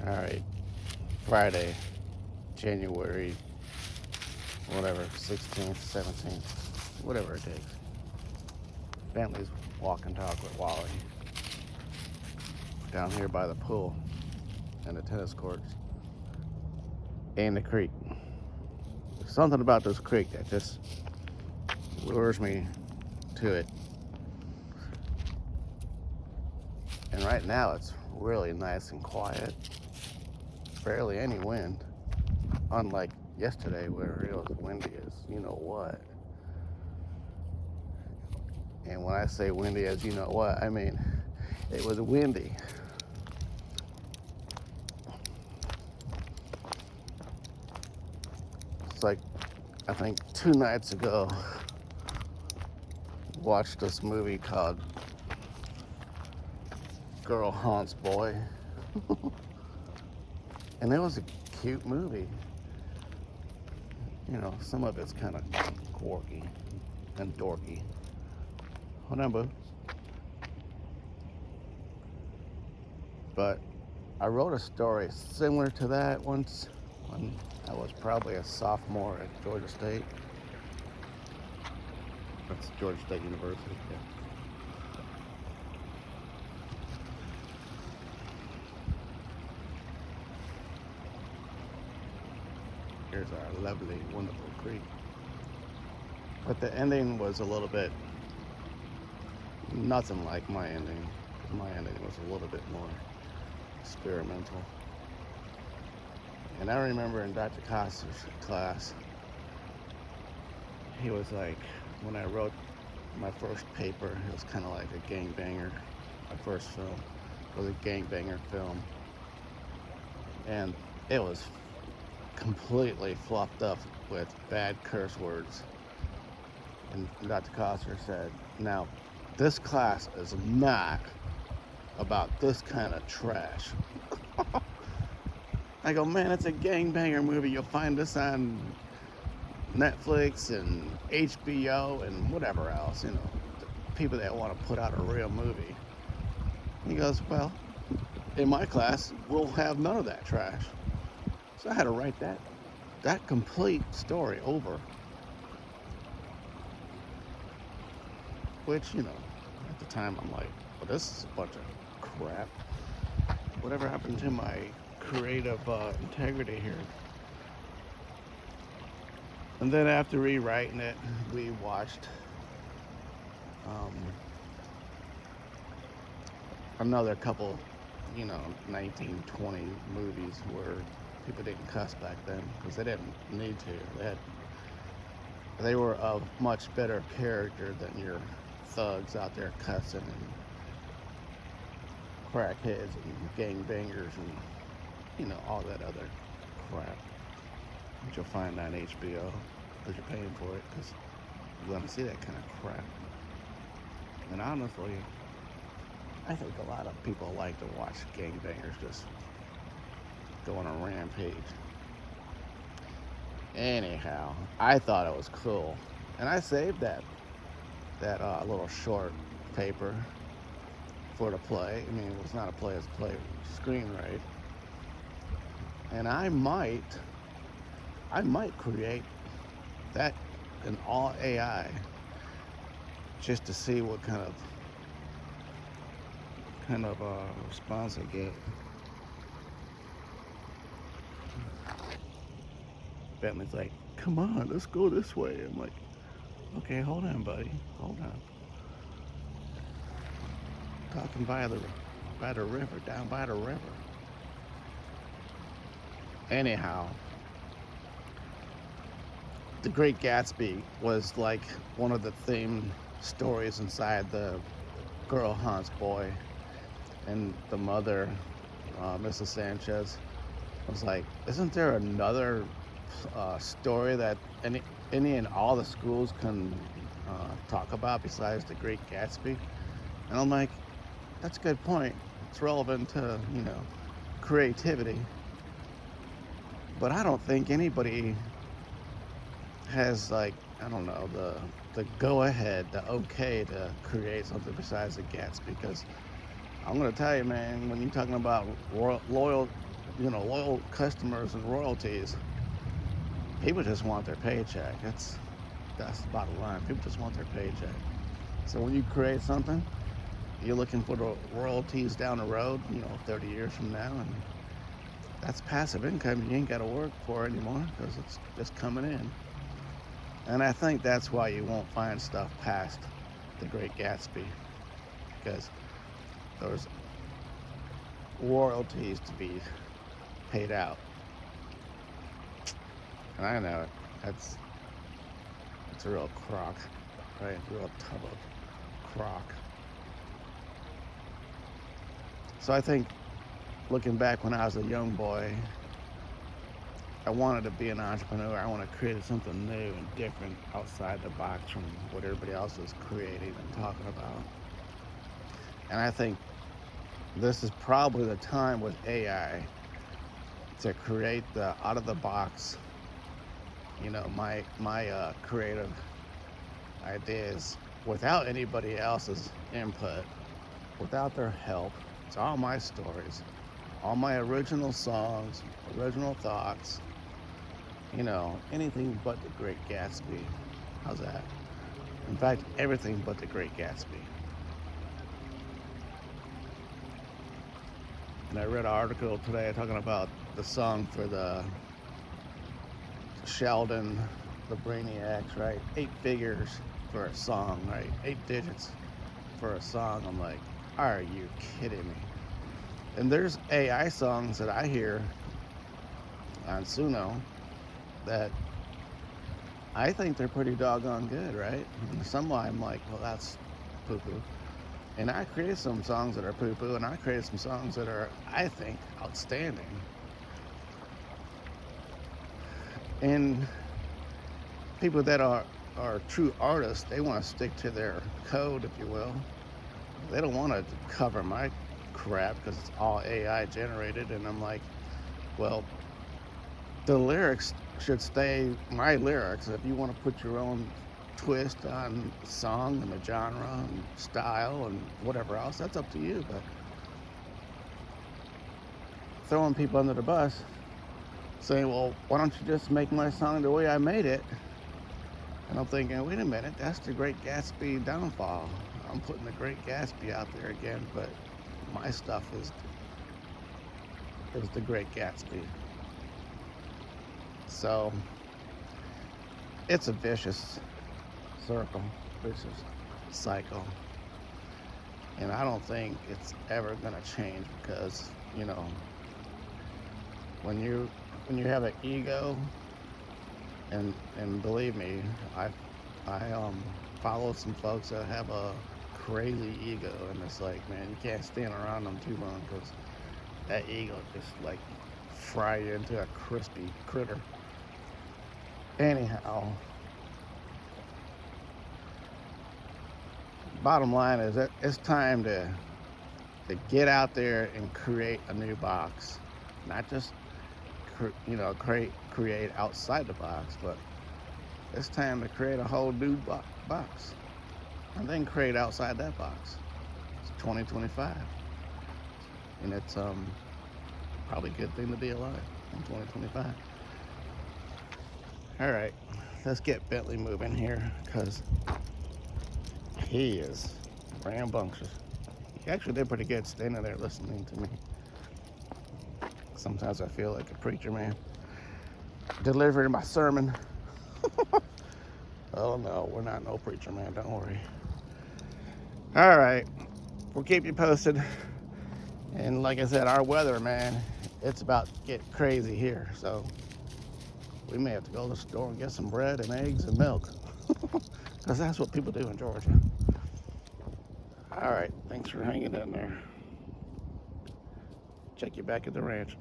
All right, Friday, January, whatever, 16th, 17th, whatever it takes. Bentley's walk and talk with Wally down here by the pool and the tennis courts and the creek. There's something about this creek that just lures me to it. And right now it's really nice and quiet. Barely any wind. Unlike yesterday where it was windy as you know what. And when I say windy as you know what, I mean it was windy. It's like I think 2 nights ago watched this movie called Girl Haunts Boy. And it was a cute movie. You know, some of it's kind of quirky and dorky. Hold on, boo. But I wrote a story similar to that once when I was probably a sophomore at Georgia State. That's Georgia State University. Yeah. Here's our lovely, wonderful creek. But the ending was a little bit nothing like my ending. My ending was a little bit more experimental. And I remember in Dr. Costa's class, he was like, when I wrote my first paper, it was kind of like a gangbanger. My first film was a gangbanger film. And it was completely fluffed up with bad curse words. And Dr. Coster said, now, this class is not about this kind of trash. I go, man, it's a gangbanger movie. You'll find this on Netflix and HBO and whatever else, you know, people that want to put out a real movie. He goes, well, in my class, we'll have none of that trash. So I had to write that complete story over. Which, you know, at the time I'm like, well, this is a bunch of crap. Whatever happened to my creative integrity here? And then after rewriting it, we watched another couple, you know, 1920 movies where people didn't cuss back then because they didn't need to. They were of much better character than your thugs out there cussing and crackheads and gangbangers and, you know, all that other crap that you'll find on HBO because you're paying for it because you're going to see that kind of crap. And honestly, I think a lot of people like to watch gangbangers just go on a rampage. Anyhow, I thought it was cool, and I saved that little short paper for the play. I mean, it was not a play; it's a play screenwrite. And I might create that in all AI just to see what kind of response I get. Bentley's like, come on, let's go this way. I'm like, okay, hold on, buddy, hold on. Talking by the river, down by the river. Anyhow, The Great Gatsby was like one of the theme stories inside the Girl Haunts Boy, and the mother, Mrs. Sanchez, was like, isn't there another story that any and all the schools can talk about besides The Great Gatsby? And I'm like, that's a good point. It's relevant to, you know, creativity. But I don't think anybody has, like, I don't know, the go ahead, the okay to create something besides the Gatsby. Because I'm gonna tell you, man, when you're talking about loyal customers and royalties. People just want their paycheck. That's the bottom line. People just want their paycheck. So when you create something, you're looking for the royalties down the road, 30 years from now, and that's passive income. You ain't got to work for it anymore because it's just coming in. And I think that's why you won't find stuff past The Great Gatsby, because there's royalties to be paid out. And I know it. It's a real crock, right? A real tub of crock. So I think looking back when I was a young boy, I wanted to be an entrepreneur. I want to create something new and different outside the box from what everybody else is creating and talking about. And I think this is probably the time with AI to create the out of the box, my creative ideas without anybody else's input, without their help. It's all my stories, all my original songs, original thoughts, anything but The Great Gatsby. How's that? In fact, everything but The Great Gatsby. And I read an article today talking about the song for the Sheldon, the Brainiacs, right? 8 figures for a song, right? 8 digits for a song. I'm like, are you kidding me? And there's AI songs that I hear on Suno that I think they're pretty doggone good, right? And some I'm like, well, that's poo-poo. And I created some songs that are poo-poo, and I created some songs that are, I think, outstanding. And people that are true artists, they want to stick to their code, if you will. They don't want to cover my crap because it's all AI generated. And I'm like, well, the lyrics should stay my lyrics. If you want to put your own twist on the song and the genre and style and whatever else, that's up to you. But throwing people under the bus, saying, well, why don't you just make my song the way I made it? And I'm thinking, wait a minute, that's The Great Gatsby downfall. I'm putting The Great Gatsby out there again, but my stuff is The Great Gatsby. So it's a vicious circle, vicious cycle. And I don't think it's ever gonna change because, when you have an ego, and believe me, I follow some folks that have a crazy ego, and it's like, man, you can't stand around them too long because that ego just like fry you into a crispy critter. Anyhow, bottom line is that it's time to get out there and create a new box, not just create outside the box, but it's time to create a whole new box and then create outside that box. It's 2025, and it's probably a good thing to be alive in 2025. All right, let's get Bentley moving here because he is rambunctious. He actually did pretty good standing there listening to me. Sometimes I feel like a preacher man delivering my sermon. Oh no, we're not no preacher man, don't worry. All right, we'll keep you posted. And like I said, our weather, man, it's about to get crazy here. So we may have to go to the store and get some bread and eggs and milk. Because that's what people do in Georgia. All right, thanks for hanging in there. Check you back at the ranch.